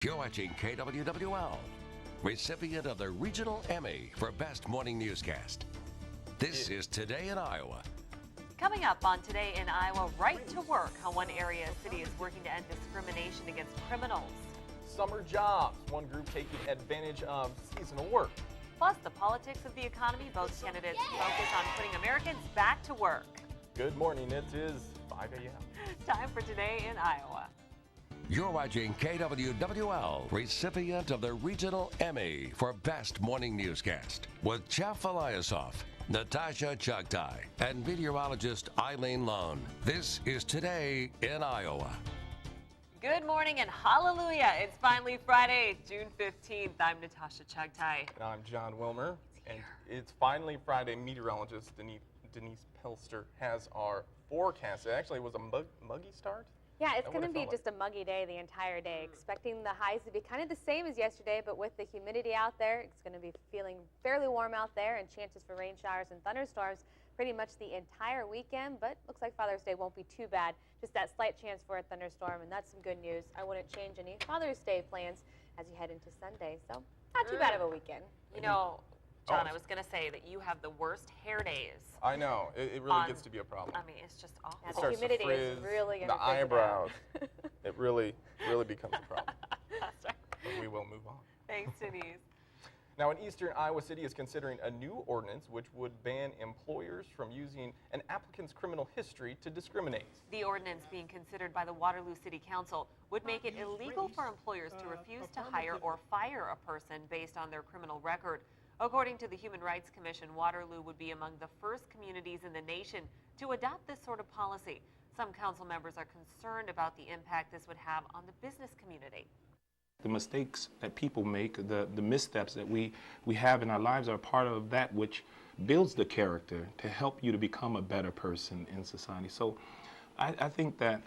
You're watching KWWL, recipient of the Regional Emmy for Best Morning Newscast. This is Today in Iowa. Coming up on Today in Iowa, right to work, how one area city is working to end discrimination against criminals. Summer jobs, one group taking advantage of seasonal work. Plus, the politics of the economy, both candidates focus on putting Americans back to work. Good morning, it is 5 a.m. Time for Today in Iowa. You're watching KWWL, recipient of the Regional Emmy for Best Morning Newscast, with Jeff Eliasoff, Natasha Chugtai, and meteorologist Eileen Lone. This is Today in Iowa. Good morning and hallelujah. It's finally Friday, June 15th. I'm Natasha Chugtai. And I'm John Wilmer. And it's finally Friday. Meteorologist Denise Pilster has our forecast. It actually was a muggy start. Yeah, it's going to be just a muggy day the entire day. Expecting the highs to be kind of the same as yesterday, but with the humidity out there, it's going to be feeling fairly warm out there, and chances for rain showers and thunderstorms pretty much the entire weekend. But looks like Father's Day won't be too bad. Just that slight chance for a thunderstorm, and that's some good news. I wouldn't change any Father's Day plans as you head into Sunday, so not too bad of a weekend. You know, John, I was going to say that you have the worst hair days. I know. It really gets to be a problem. I mean, it's just awful. Yeah, the humidity is really going to the eyebrows. It really becomes a problem. That's right. But we will move on. Thanks, Denise. Now, an eastern Iowa city is considering a new ordinance which would ban employers from using an applicant's criminal history to discriminate. The ordinance being considered by the Waterloo City Council would make it illegal for employers to refuse to hire or fire a person based on their criminal record. According to the Human Rights Commission, Waterloo would be among the first communities in the nation to adopt this sort of policy. Some council members are concerned about the impact this would have on the business community. The mistakes that people make, the missteps that we have in our lives are part of that which builds the character to help you to become a better person in society. So I think that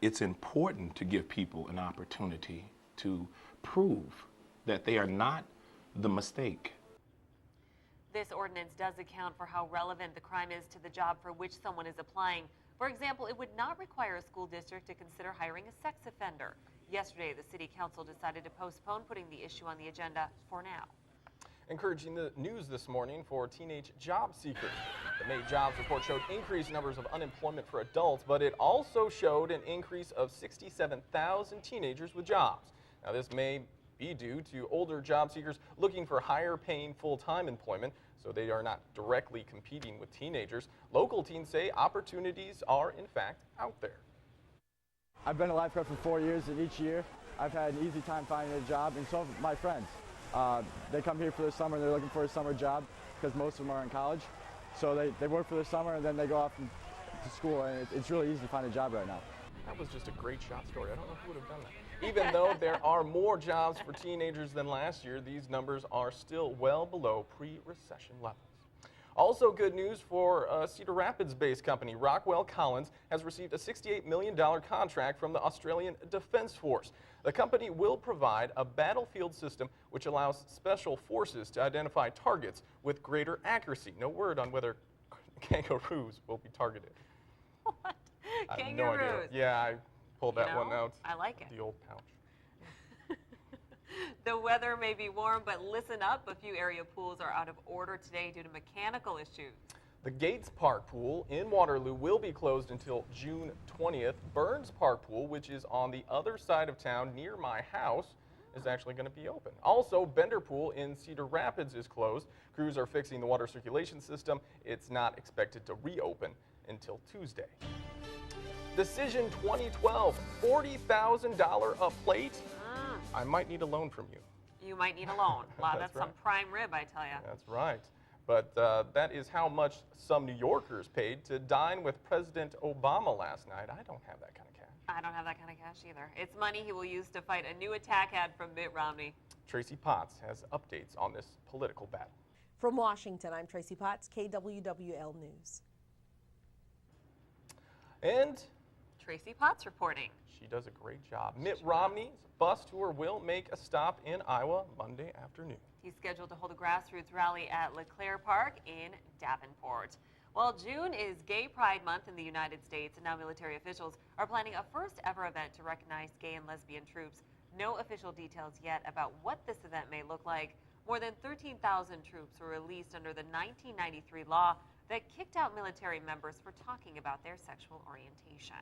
it's important to give people an opportunity to prove that they are not the mistake. This ordinance does account for how relevant the crime is to the job for which someone is applying. For example, it would not require a school district to consider hiring a sex offender. Yesterday, the City Council decided to postpone putting the issue on the agenda for now. Encouraging the news this morning for teenage job seekers. The May jobs report showed increased numbers of unemployment for adults, but it also showed an increase of 67,000 teenagers with jobs. Now, this may be due to older job seekers looking for higher paying full-time employment, so they are not directly competing with teenagers. Local teens say opportunities are in fact out there. I've been a lifeguard for 4 years, and each year I've had an easy time finding a job, and so have my friends. They come here for the summer and they're looking for a summer job because most of them are in college. So they work for the summer and then they go off to school, and it's really easy to find a job right now. That was just a great shot story. I don't know who would have done that. Even though there are more jobs for teenagers than last year, these numbers are still well below pre-recession levels. Also good news for Cedar Rapids-based company Rockwell Collins has received a $68 million contract from the Australian Defence Force. The company will provide a battlefield system which allows special forces to identify targets with greater accuracy. No word on whether kangaroos will be targeted. What? I have Kangaroos? no idea. Yeah, I pulled that one out. I like it. The old pouch. The weather may be warm, but listen up. A few area pools are out of order today due to mechanical issues. The Gates Park Pool in Waterloo will be closed until June 20th. Burns Park Pool, which is on the other side of town near my house, is actually going to be open. Also, Bender Pool in Cedar Rapids is closed. Crews are fixing the water circulation system. It's not expected to reopen until Tuesday. Decision 2012, $40,000 a plate. I might need a loan from you. You might need a loan. Wow, that's right. some prime rib, I tell you. That's right. But that is how much some New Yorkers paid to dine with President Obama last night. I don't have that kind of cash. I don't have that kind of cash either. It's money he will use to fight a new attack ad from Mitt Romney. Tracy Potts has updates on this political battle. From Washington, I'm Tracy Potts, KWWL News. And Tracy Potts reporting. she does a great job. Mitt Romney's bus tour will make a stop in Iowa Monday afternoon. He's scheduled to hold a grassroots rally at LeClaire Park in Davenport. Well, June is Gay Pride Month in the United States, and now military officials are planning a first-ever event to recognize gay and lesbian troops. No official details yet about what this event may look like. More than 13,000 troops were released under the 1993 law that kicked out military members for talking about their sexual orientation.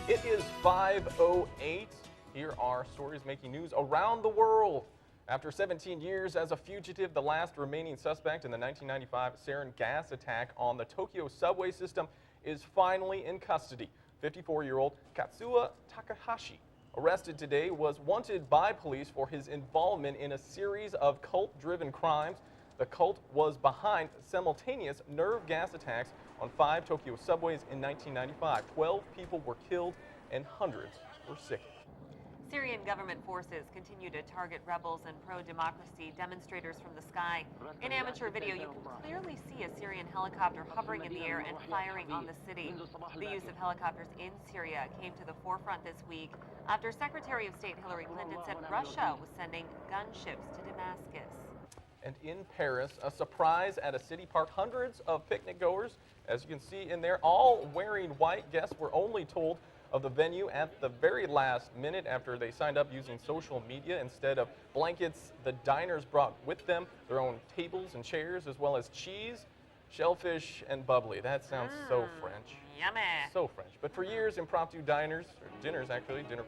It is 5:08. Here are stories making news around the world. After 17 years as a fugitive, the last remaining suspect in the 1995 sarin gas attack on the Tokyo subway system is finally in custody. 54-year-old Katsuya Takahashi, arrested today, was wanted by police for his involvement in a series of cult-driven crimes. The cult was behind simultaneous nerve gas attacks on 5 Tokyo subways in 1995. 12 people were killed and hundreds were sick. Syrian government forces continue to target rebels and pro-democracy demonstrators from the sky. In amateur video, you can clearly see a Syrian helicopter hovering in the air and firing on the city. The use of helicopters in Syria came to the forefront this week after Secretary of State Hillary Clinton said Russia was sending gunships to Damascus. And in Paris, a surprise at a city park. Hundreds of picnic goers, as you can see in there, all wearing white. Guests were only told of the venue at the very last minute after they signed up using social media. Instead of blankets, the diners brought with them their own tables and chairs, as well as cheese, shellfish, and bubbly. That sounds so French. Yummy. So French. But for years, impromptu dinner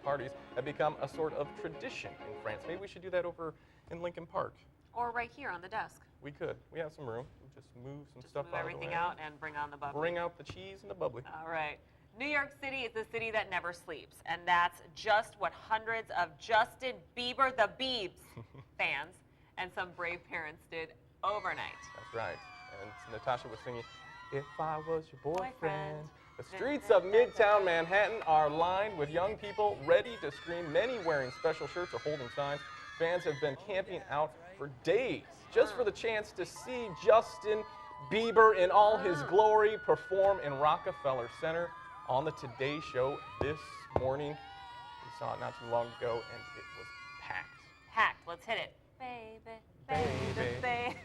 parties, have become a sort of tradition in France. Maybe we should do that over in Lincoln Park. Or right here on the desk. We could. We have some room. We'll just move some stuff Move out everything of the way. out and bring on the bubbly. Bring out the cheese and the bubbly. All right. New York City is the city that never sleeps, and that's just what hundreds of Justin Bieber, the Biebs, fans and some brave parents did overnight. That's right. And Natasha was singing, "If I Was Your Boyfriend." The streets of Midtown Manhattan are lined with young people ready to scream, many wearing special shirts or holding signs. Fans have been camping out for days just for the chance to see Justin Bieber in all his glory perform in Rockefeller Center on the Today Show this morning. We saw it not too long ago, and it was packed. Packed. Let's hit it. Baby, baby, baby.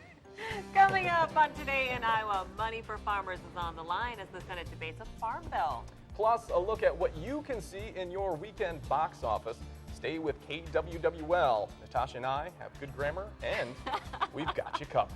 Coming up on Today in Iowa, money for farmers is on the line as the Senate debates a farm bill. Plus, a look at what you can see in your weekend box office. Stay with KWWL. Natasha and I have good grammar, and we've got you covered.